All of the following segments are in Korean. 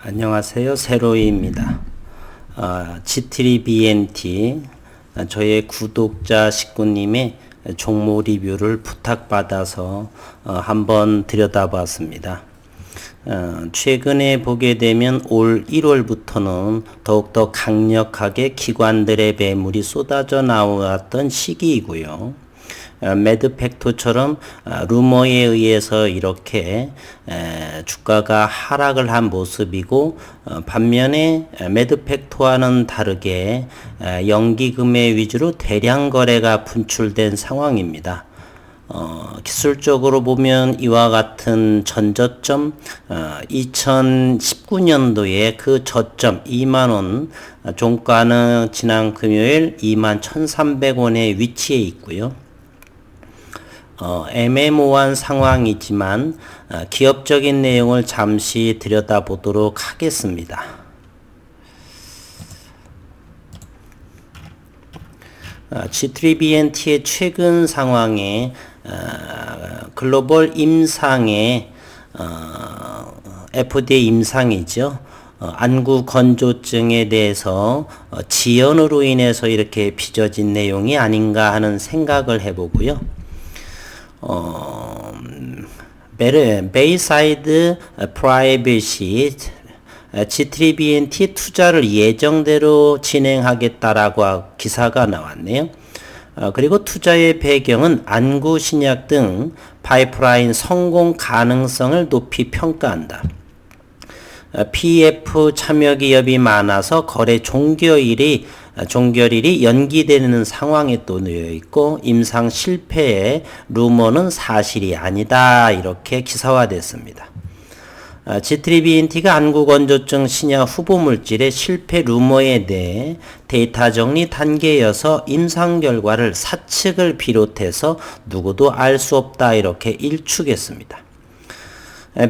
안녕하세요. 세로이입니다. G3BNT 저의 구독자 식구님의 종목 리뷰를 부탁받아서 한번 들여다봤습니다. 최근에 보게 되면 올 1월부터는 더욱더 강력하게 기관들의 매물이 쏟아져 나왔던 시기이고요. 매드팩토처럼 루머에 의해서 이렇게 주가가 하락을 한 모습이고, 반면에 매드팩토와는 다르게 연기금의 위주로 대량 거래가 분출된 상황입니다. 기술적으로 보면 이와 같은 전저점 2019년도에 그 저점 2만원, 종가는 지난 금요일 21,300원에 위치해 있고요. 애매모호한 상황이지만 기업적인 내용을 잠시 들여다보도록 하겠습니다. G3BNT의 최근 상황에 글로벌 임상의 FDA 임상이죠. 안구 건조증에 대해서 지연으로 인해서 이렇게 빚어진 내용이 아닌가 하는 생각을 해보고요. 베이사이드 프라이빗이 G3BNT 투자를 예정대로 진행하겠다라고 기사가 나왔네요. 그리고 투자의 배경은 안구 신약 등 파이프라인 성공 가능성을 높이 평가한다. PF 참여 기업이 많아서 거래 종결일이 연기되는 상황에 또 놓여 있고, 임상 실패의 루머는 사실이 아니다, 이렇게 기사화됐습니다. G3BNT가 안구 건조증 신약 후보 물질의 실패 루머에 대해 데이터 정리 단계여서 임상 결과를 사측을 비롯해서 누구도 알 수 없다, 이렇게 일축했습니다.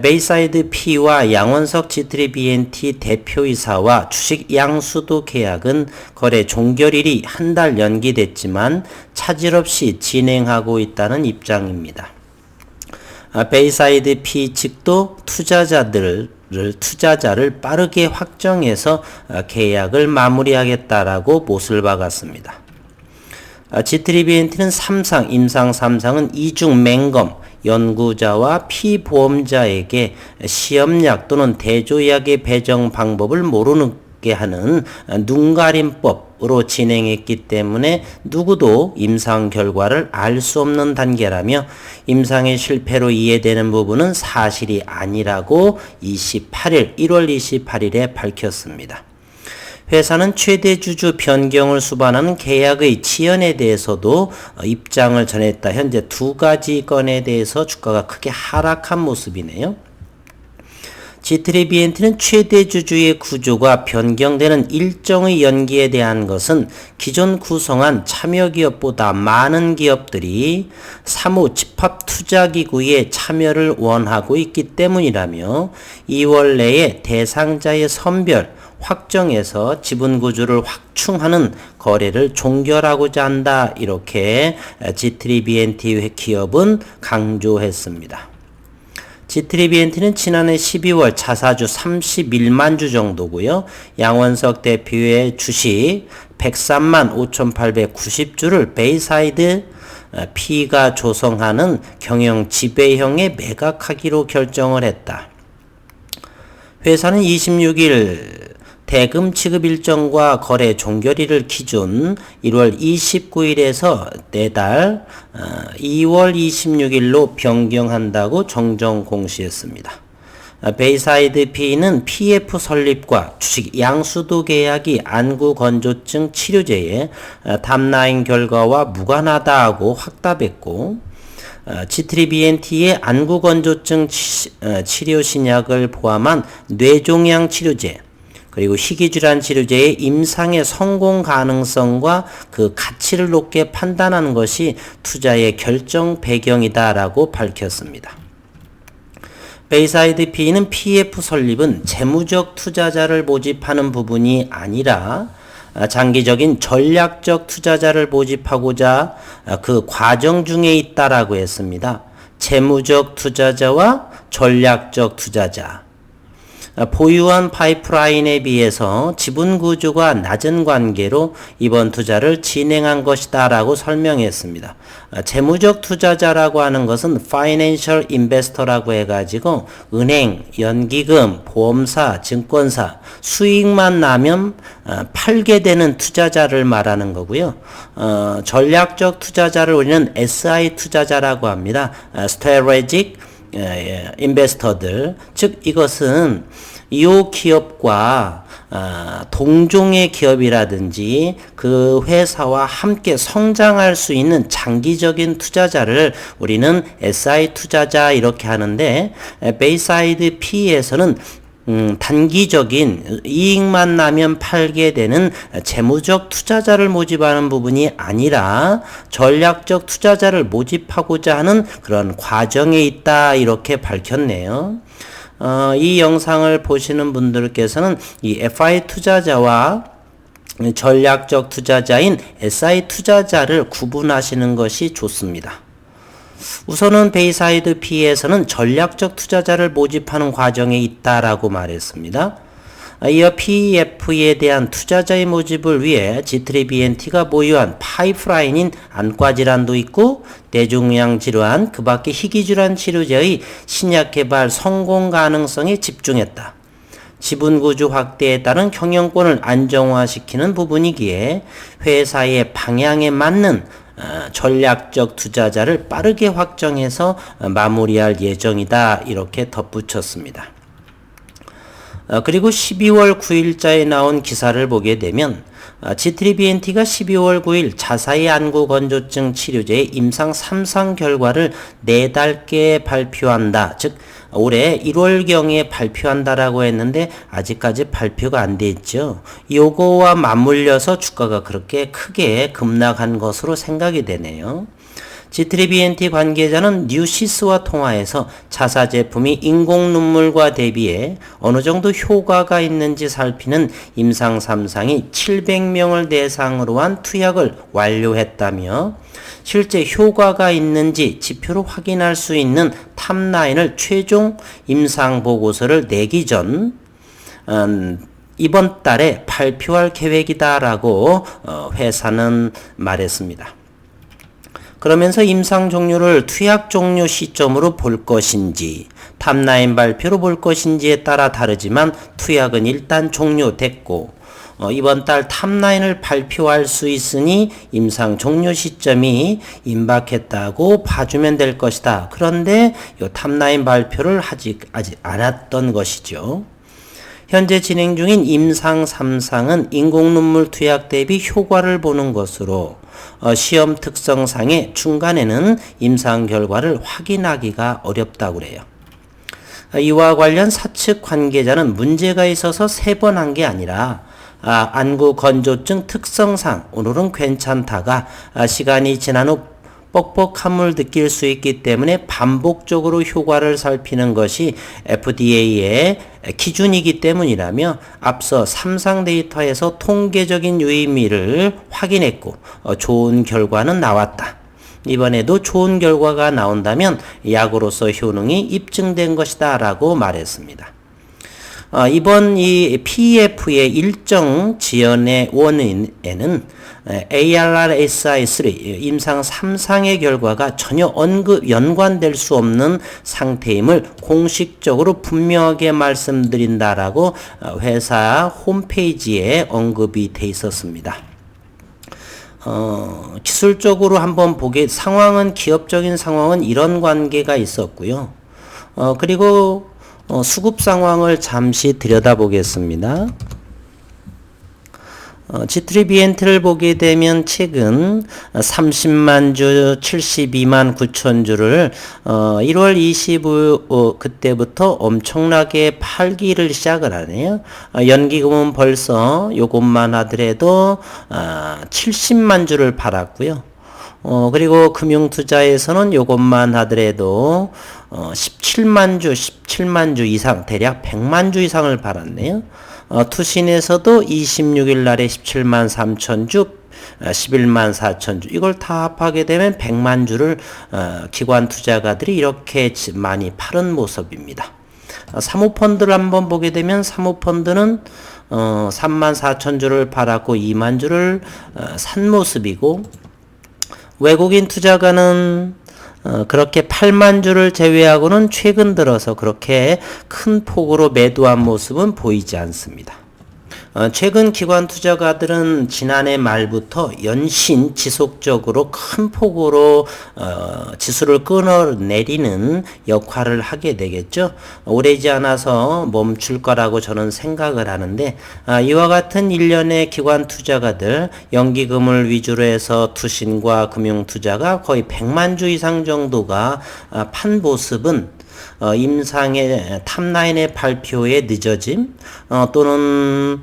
베이사이드 P와 양원석 G3BNT 대표이사와 주식 양수도 계약은 거래 종결일이 한 달 연기됐지만 차질 없이 진행하고 있다는 입장입니다. 베이사이드 P 측도 투자자를 빠르게 확정해서 계약을 마무리하겠다라고 못을 박았습니다. G3BNT는 임상 3상은 이중 맹검, 연구자와 피보험자에게 시험약 또는 대조약의 배정 방법을 모르게 하는 눈가림법으로 진행했기 때문에 누구도 임상 결과를 알 수 없는 단계라며, 임상의 실패로 이해되는 부분은 사실이 아니라고 1월 28일에 밝혔습니다. 회사는 최대 주주 변경을 수반하는 계약의 지연에 대해서도 입장을 전했다. 현재 두 가지 건에 대해서 주가가 크게 하락한 모습이네요. G3BNT는 최대 주주의 구조가 변경되는 일정의 연기에 대한 것은 기존 구성한 참여 기업보다 많은 기업들이 사무 집합투자기구에 참여를 원하고 있기 때문이라며, 2월 내에 대상자의 선별, 확정해서 지분구조를 확충하는 거래를 종결하고자 한다, 이렇게 G3BNT 기업은 강조했습니다. G3BNT는 지난해 12월 자사주 31만 주 정도고요. 양원석 대표의 주식 103만 5,890주를 베이사이드 P가 조성하는 경영 지배형에 매각하기로 결정을 했다. 회사는 26일 대금 지급 일정과 거래 종결일을 기준 1월 29일에서 내달 2월 26일로 변경한다고 정정 공시했습니다. 베이사이드 P는 PF 설립과 주식 양수도 계약이 안구 건조증 치료제의 탑라인 결과와 무관하다고 확답했고, G3BNT의 안구 건조증 치료 신약을 포함한 뇌종양 치료제, 그리고 희귀질환 치료제의 임상의 성공 가능성과 그 가치를 높게 판단하는 것이 투자의 결정 배경이다라고 밝혔습니다. 베이사이드 P는 PF 설립은 재무적 투자자를 모집하는 부분이 아니라 장기적인 전략적 투자자를 모집하고자 그 과정 중에 있다라고 했습니다. 재무적 투자자와 전략적 투자자. 보유한 파이프라인에 비해서 지분 구조가 낮은 관계로 이번 투자를 진행한 것이다 라고 설명했습니다. 재무적 투자자라고 하는 것은 Financial Investor라고 해가지고 은행, 연기금, 보험사, 증권사 수익만 나면 팔게 되는 투자자를 말하는 거고요. 전략적 투자자를 우리는 SI 투자자라고 합니다. Strategic 인베스터들, 즉 이것은 이 기업과 동종의 기업이라든지 그 회사와 함께 성장할 수 있는 장기적인 투자자를 우리는 SI 투자자 이렇게 하는데, 베이사이드 P에서는 단기적인 이익만 나면 팔게 되는 재무적 투자자를 모집하는 부분이 아니라 전략적 투자자를 모집하고자 하는 그런 과정에 있다 이렇게 밝혔네요. 이 영상을 보시는 분들께서는 이 FI 투자자와 전략적 투자자인 SI 투자자를 구분하시는 것이 좋습니다. 우선은 베이사이드 P에서는 전략적 투자자를 모집하는 과정에 있다라고 말했습니다. 이어 PEF에 대한 투자자의 모집을 위해 G3BNT가 보유한 파이프라인인 안과질환도 있고 대종양 질환, 그 밖에 희귀질환 치료제의 신약 개발 성공 가능성에 집중했다. 지분구조 확대에 따른 경영권을 안정화시키는 부분이기에 회사의 방향에 맞는 전략적 투자자를 빠르게 확정해서 마무리할 예정이다 이렇게 덧붙였습니다. 그리고 12월 9일자에 나온 기사를 보게 되면 G3BNT가 12월 9일 자사의 안구 건조증 치료제의 임상 3상 결과를 4달께 발표한다. 즉 올해 1월경에 발표한다라고 했는데 아직까지 발표가 안 돼 있죠. 요거와 맞물려서 주가가 그렇게 크게 급락한 것으로 생각이 되네요. G3BNT 관계자는 뉴시스와 통화에서 자사 제품이 인공 눈물과 대비해 어느 정도 효과가 있는지 살피는 임상 3상이 700명을 대상으로 한 투약을 완료했다며 실제 효과가 있는지 지표로 확인할 수 있는 탑라인을 최종 임상 보고서를 내기 전 이번 달에 발표할 계획이다라고 회사는 말했습니다. 그러면서 임상 종료를 투약 종료 시점으로 볼 것인지 탑라인 발표로 볼 것인지에 따라 다르지만 투약은 일단 종료됐고 이번 달 탑라인을 발표할 수 있으니 임상 종료 시점이 임박했다고 봐주면 될 것이다. 그런데 이 탑라인 발표를 아직 않았던 것이죠. 현재 진행 중인 임상 3상은 인공눈물 투약 대비 효과를 보는 것으로 시험 특성상의 중간에는 임상 결과를 확인하기가 어렵다고 그래요. 이와 관련 사측 관계자는 문제가 있어서 3번 한 게 아니라 안구 건조증 특성상 오늘은 괜찮다가 시간이 지난 후 뻑뻑함을 느낄 수 있기 때문에 반복적으로 효과를 살피는 것이 FDA의 기준이기 때문이라며 앞서 3상 데이터에서 통계적인 유의미를 확인했고 좋은 결과는 나왔다. 이번에도 좋은 결과가 나온다면 약으로서 효능이 입증된 것이다 라고 말했습니다. 이번 이 PEF의 일정 지연의 원인에는 ARRSI3 임상 3상의 결과가 전혀 연관될 수 없는 상태임을 공식적으로 분명하게 말씀드린다라고 회사 홈페이지에 언급이 돼 있었습니다. 기술적으로 한번 상황은 기업적인 상황은 이런 관계가 있었고요. 그리고 수급 상황을 잠시 들여다보겠습니다. G3BNT를 보게 되면 최근 30만 주, 72만 9천 주를 1월 25일 그때부터 엄청나게 팔기를 시작을 하네요. 연기금은 벌써 요것만 하더라도 70만 주를 팔았고요. 그리고 금융투자에서는 요것만 하더라도 17만 주 이상, 대략 100만 주 이상을 팔았네요. 투신에서도 26일 날에 17만 3천 주, 11만 4천 주, 이걸 다 합하게 되면 100만 주를 기관 투자가들이 이렇게 많이 팔은 모습입니다. 사모펀드를 한번 보게 되면 사모펀드는 34,000주를 팔았고 2만 주를 산 모습이고, 외국인 투자가는 그렇게 8만 주를 제외하고는 최근 들어서 그렇게 큰 폭으로 매도한 모습은 보이지 않습니다. 최근 기관 투자가들은 지난해 말부터 연신 지속적으로 큰 폭으로 지수를 끌어내리는 역할을 하게 되겠죠. 오래지 않아서 멈출 거라고 저는 생각을 하는데, 이와 같은 일련의 기관 투자가들, 연기금을 위주로 해서 투신과 금융투자가 거의 100만 주 이상 정도가 판 모습은 임상의 탑라인의 발표의 늦어짐, 또는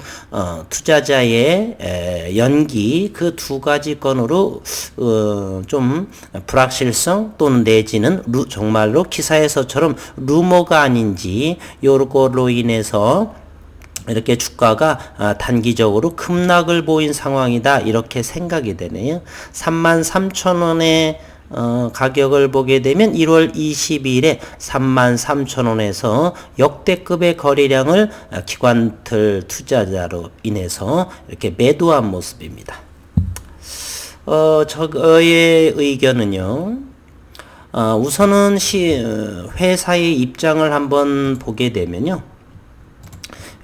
투자자의 연기, 그 두 가지 건으로 좀 불확실성 또는 내지는 정말로 기사에서처럼 루머가 아닌지, 요걸로 인해서 이렇게 주가가 단기적으로 급락을 보인 상황이다, 이렇게 생각이 되네요. 33,000원에 가격을 보게 되면 1월 22일에 33,000원에서 역대급의 거래량을 기관들 투자자로 인해서 이렇게 매도한 모습입니다. 저의 의견은요, 우선은 회사의 입장을 한번 보게 되면요,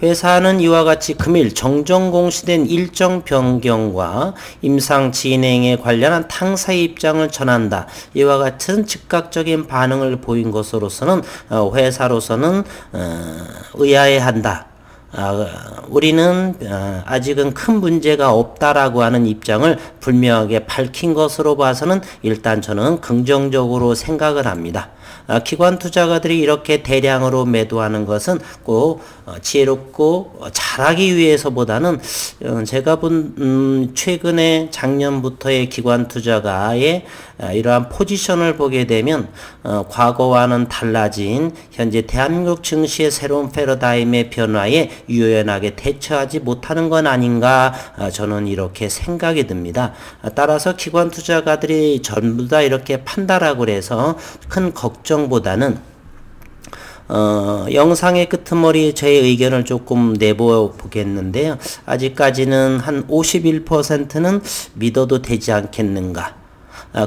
회사는 이와 같이 금일 정정 공시된 일정 변경과 임상 진행에 관련한 탕사의 입장을 전한다, 이와 같은 즉각적인 반응을 보인 것으로서는 회사로서는 의아해한다. 우리는 아직은 큰 문제가 없다라고 하는 입장을 분명하게 밝힌 것으로 봐서는 일단 저는 긍정적으로 생각을 합니다. 기관 투자가들이 이렇게 대량으로 매도하는 것은 꼭 지혜롭고 잘하기 위해서보다는 제가 본 최근에 작년부터의 기관 투자가의 이러한 포지션을 보게 되면 과거와는 달라진 현재 대한민국 증시의 새로운 패러다임의 변화에 유연하게 대처하지 못하는 건 아닌가, 저는 이렇게 생각이 듭니다. 따라서 기관 투자가들이 전부 다 이렇게 판다라고 해서 큰 걱정보다는 영상의 끄트머리 저의 의견을 조금 내보겠는데요. 아직까지는 한 51%는 믿어도 되지 않겠는가.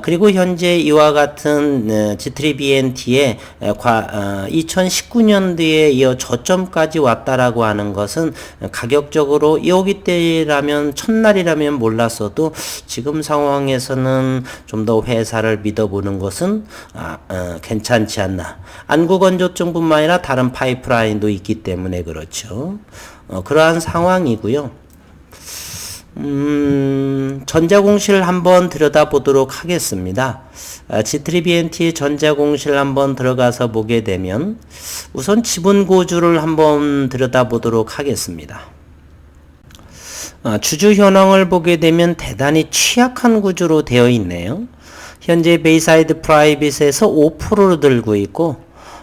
그리고 현재 이와 같은 G3BNT의 2019년도에 이어 저점까지 왔다라고 하는 것은 가격적으로 여기 때라면 첫날이라면 몰랐어도 지금 상황에서는 좀 더 회사를 믿어보는 것은 괜찮지 않나. 안구건조증뿐만 아니라 다른 파이프라인도 있기 때문에 그렇죠. 그러한 상황이고요. 전자공시를 한번 들여다보도록 하겠습니다. G3BNT의 전자공시를 한번 들어가서 보게 되면 우선 지분고주를 한번 들여다보도록 하겠습니다. 주주 현황을 보게 되면 대단히 취약한 구조로 되어 있네요. 현재 베이사이드 프라이빗에서 5%로 들고 있고,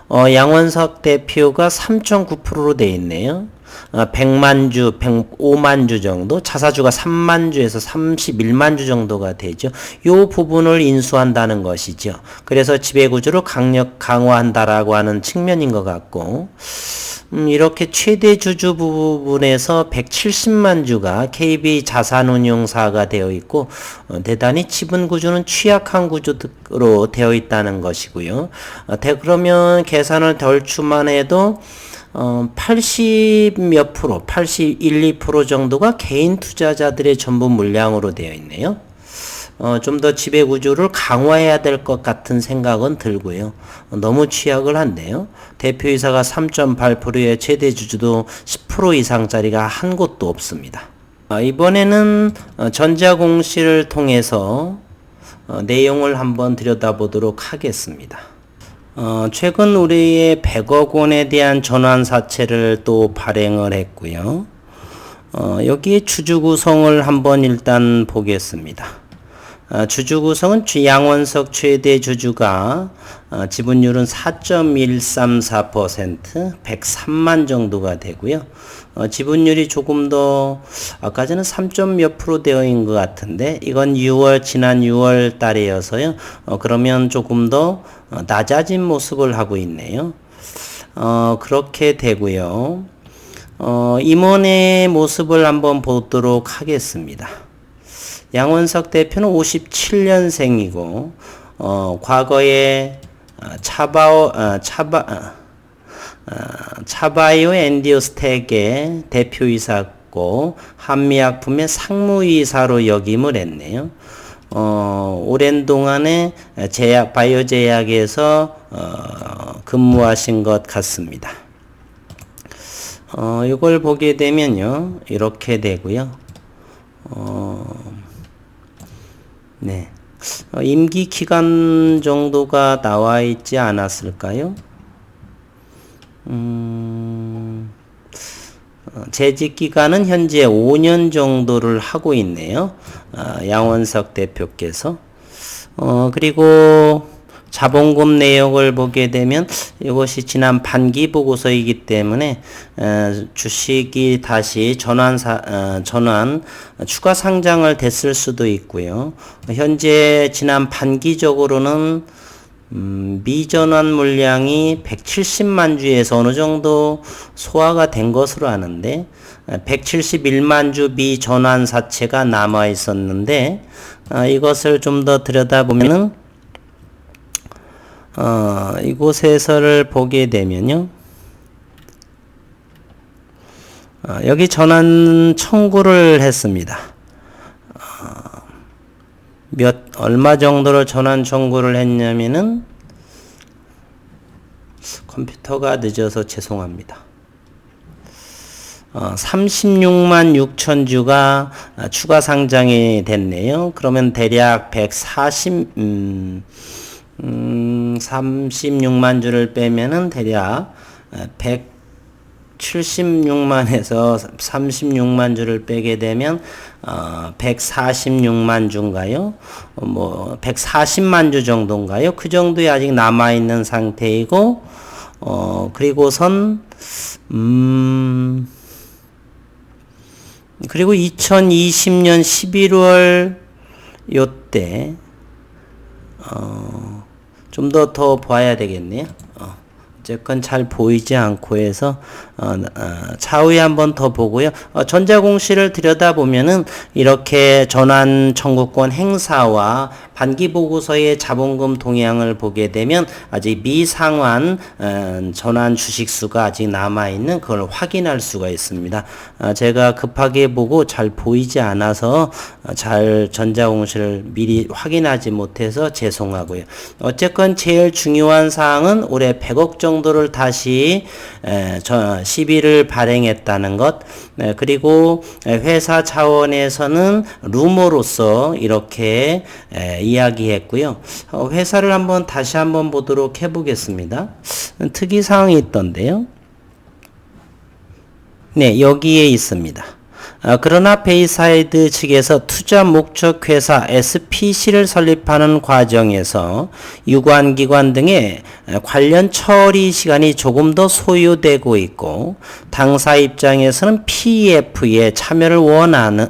양원석 대표가 3.9%로 되어 있네요. 100만 주, 105만 주 정도, 자사주가 3만 주에서 31만 주 정도가 되죠. 요 부분을 인수한다는 것이죠. 그래서 지배구조를 강화한다라고 하는 측면인 것 같고, 이렇게 최대 주주 부분에서 170만 주가 KB 자산운용사가 되어 있고, 대단히 지분 구조는 취약한 구조로 되어 있다는 것이고요. 그러면 계산을 덜 추만 해도 80 몇 프로, 81, 2% 정도가 개인 투자자들의 전부 물량으로 되어 있네요. 좀 더 지배 구조를 강화해야 될 것 같은 생각은 들고요. 너무 취약을 한데요. 대표이사가 3.8%의 최대 주주도 10% 이상짜리가 한 곳도 없습니다. 이번에는 전자공시를 통해서 내용을 한번 들여다보도록 하겠습니다. 최근 우리의 100억 원에 대한 전환사채를 또 발행을 했고요. 여기에 주주 구성을 한번 일단 보겠습니다. 주주 구성은 양원석 최대 주주가 지분율은 4.134%, 103만 정도가 되고요. 지분율이 조금 더 아까 전에 3. 몇 프로 되어 있는 것 같은데 이건 지난 6월 달에여서요. 그러면 조금 더 낮아진 모습을 하고 있네요. 그렇게 되고요. 임원의 모습을 한번 보도록 하겠습니다. 양원석 대표는 57년생이고, 과거에 차바이오 엔디오스텍의 대표이사고, 한미약품의 상무이사로 역임을 했네요. 오랜 동안에 바이오 제약에서 근무하신 것 같습니다. 이걸 보게 되면요, 이렇게 되고요. 네. 임기 기간 정도가 나와 있지 않았을까요? 재직 기간은 현재 5년 정도를 하고 있네요. 양원석 대표께서. 그리고 자본금 내역을 보게 되면 이것이 지난 반기 보고서이기 때문에 주식이 다시 전환 추가 상장을 됐을 수도 있고요. 현재 지난 반기적으로는 미전환 물량이 170만 주에서 어느 정도 소화가 된 것으로 아는데 171만 주 미전환 사채가 남아 있었는데 이것을 좀 더 들여다보면은 이곳에서를 보게 되면요. 여기 전환 청구를 했습니다. 얼마 정도로 전환 청구를 했냐면은, 컴퓨터가 늦어서 죄송합니다. 36만 6천 주가 추가 상장이 됐네요. 그러면 대략 36만 주를 빼면은 대략 176만에서 36만 주를 빼게 되면 146만 주인가요? 140만 주 정도인가요? 그 정도에 아직 남아 있는 상태이고, 그리고선 그리고 2020년 11월 요때 좀 더 봐야 되겠네요. 어쨌건 잘 보이지 않고 해서 차후에 한번 더 보고요. 전자공시를 들여다보면은 이렇게 전환 청구권 행사와 반기보고서의 자본금 동향을 보게 되면 아직 미상환 전환 주식수가 아직 남아있는 그걸 확인할 수가 있습니다. 제가 급하게 보고 잘 보이지 않아서 잘 전자공시를 미리 확인하지 못해서 죄송하고요. 어쨌건 제일 중요한 사항은 올해 100억 정도를 다시 시비를 발행했다는 것, 그리고 회사 차원에서는 루머로서 이렇게 이야기했고요. 회사를 다시 한번 보도록 해보겠습니다. 특이사항이 있던데요. 네, 여기에 있습니다. 그러나 베이사이드 측에서 투자 목적 회사 SPC를 설립하는 과정에서 유관기관 등의 관련 처리 시간이 조금 더 소요되고 있고, 당사 입장에서는 PEF에 참여를 원하는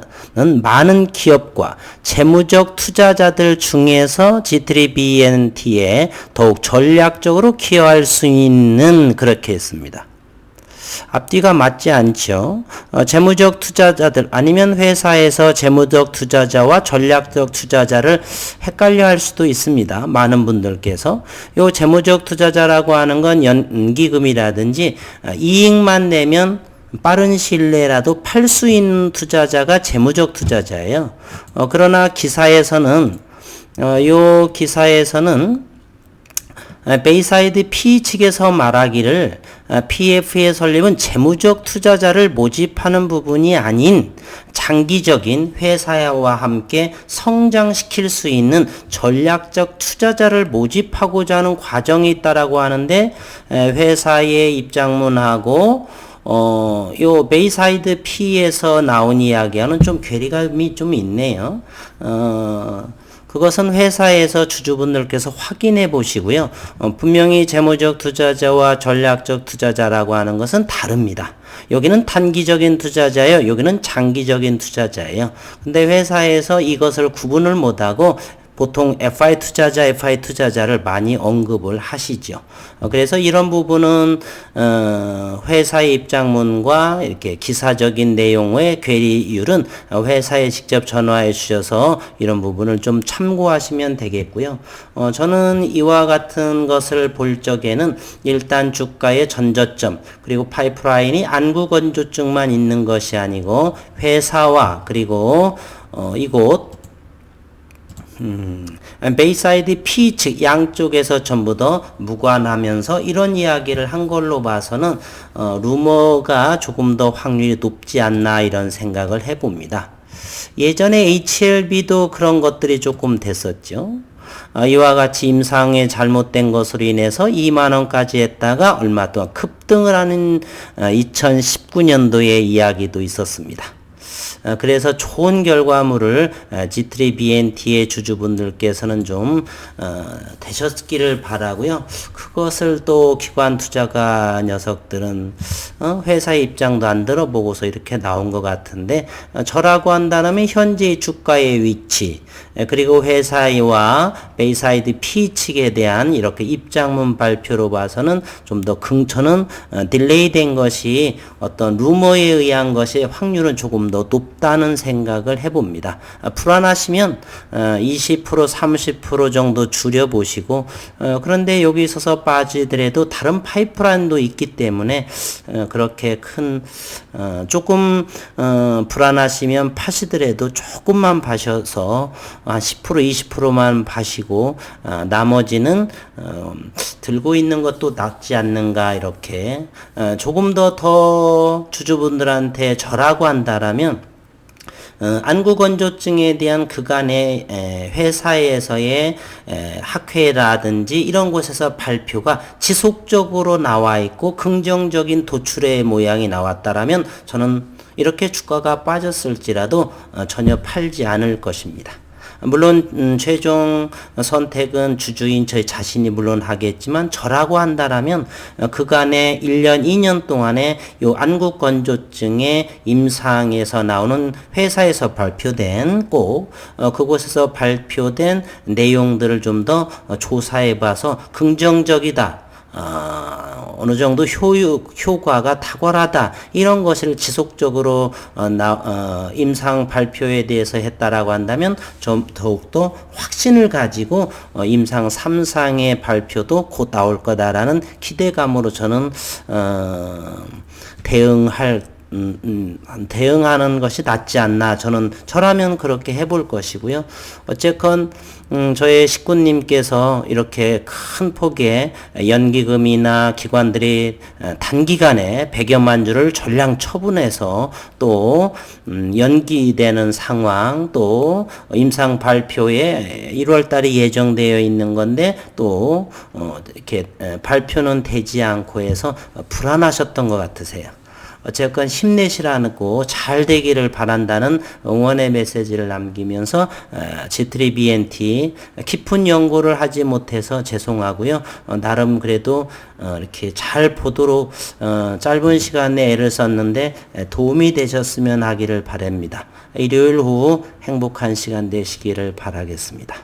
많은 기업과 재무적 투자자들 중에서 G3BNT에 더욱 전략적으로 기여할 수 있는, 그렇게 했습니다. 앞뒤가 맞지 않죠. 재무적 투자자들 아니면 회사에서 재무적 투자자와 전략적 투자자를 헷갈려 할 수도 있습니다. 많은 분들께서. 요 재무적 투자자라고 하는 건 연기금이라든지 이익만 내면 빠른 시일 내라도 팔 수 있는 투자자가 재무적 투자자예요. 그러나 기사에서는 베이사이드 P 측에서 말하기를 PF의 설립은 재무적 투자자를 모집하는 부분이 아닌 장기적인 회사와 함께 성장시킬 수 있는 전략적 투자자를 모집하고자 하는 과정이 있다라고 하는데, 회사의 입장문하고 요 베이사이드 P에서 나온 이야기와는 좀 괴리감이 좀 있네요. 그것은 회사에서 주주분들께서 확인해 보시고요. 분명히 재무적 투자자와 전략적 투자자라고 하는 것은 다릅니다. 여기는 단기적인 투자자예요. 여기는 장기적인 투자자예요. 근데 회사에서 이것을 구분을 못하고 보통 FI 투자자를 많이 언급을 하시죠. 그래서 이런 부분은 회사의 입장문과 이렇게 기사적인 내용의 괴리율은 회사에 직접 전화해 주셔서 이런 부분을 좀 참고하시면 되겠고요. 저는 이와 같은 것을 볼 적에는 일단 주가의 전저점 그리고 파이프라인이 안구건조증만 있는 것이 아니고 회사와 그리고 이곳 베이사이드 P측 양쪽에서 전부 다 무관하면서 이런 이야기를 한 걸로 봐서는 루머가 조금 더 확률이 높지 않나 이런 생각을 해봅니다. 예전에 HLB도 그런 것들이 조금 됐었죠. 이와 같이 임상에 잘못된 것으로 인해서 2만원까지 했다가 얼마 동안 급등을 하는 2019년도의 이야기도 있었습니다. 그래서 좋은 결과물을 G3BNT의 주주분들께서는 좀 되셨기를 바라고요. 그것을 또 기관 투자가 녀석들은 회사의 입장도 안 들어보고서 이렇게 나온 것 같은데 저라고 한다면 현재의 주가의 위치 그리고 회사와 베이사이드 P 측에 대한 이렇게 입장문 발표로 봐서는 좀 더 저는 딜레이 된 것이 어떤 루머에 의한 것의 확률은 조금 더 높다는 생각을 해봅니다. 불안하시면 20% 30% 정도 줄여보시고 그런데 여기 있어서 빠지더라도 다른 파이프라인도 있기 때문에 그렇게 큰 조금 불안하시면 파시더라도 조금만 파셔서 한 10% 20%만 파시고 나머지는 들고 있는 것도 낫지 않는가 이렇게 조금 더 주주분들한테 저라고 한다라면 안구건조증에 대한 그간의 회사에서의 학회라든지 이런 곳에서 발표가 지속적으로 나와 있고 긍정적인 도출의 모양이 나왔다라면 저는 이렇게 주가가 빠졌을지라도 전혀 팔지 않을 것입니다. 물론 최종 선택은 주주인 저희 자신이 물론 하겠지만 저라고 한다라면 그간의 1년 2년 동안에 요 안구건조증의 임상에서 나오는 회사에서 발표된 꼭 그곳에서 발표된 내용들을 좀 더 조사해 봐서 긍정적이다. 어느 정도 효과가 탁월하다 이런 것을 지속적으로 임상 발표에 대해서 했다라고 한다면 좀 더욱더 확신을 가지고 임상 3상의 발표도 곧 나올 거다라는 기대감으로 저는 대응하는 것이 낫지 않나 저라면 그렇게 해볼 것이고요. 어쨌건 저의 식구님께서 이렇게 큰 폭의 연기금이나 기관들이 단기간에 100여만 주를 전량 처분해서 또 연기되는 상황 또 임상 발표에 1월 달이 예정되어 있는 건데 또 이렇게 발표는 되지 않고 해서 불안하셨던 것 같으세요. 어쨌건 힘내시라고 잘 되기를 바란다는 응원의 메시지를 남기면서 G3BNT 깊은 연구를 하지 못해서 죄송하고요. 나름 그래도 이렇게 잘 보도록 짧은 시간에 애를 썼는데 도움이 되셨으면 하기를 바랍니다. 일요일 오후 행복한 시간 되시기를 바라겠습니다.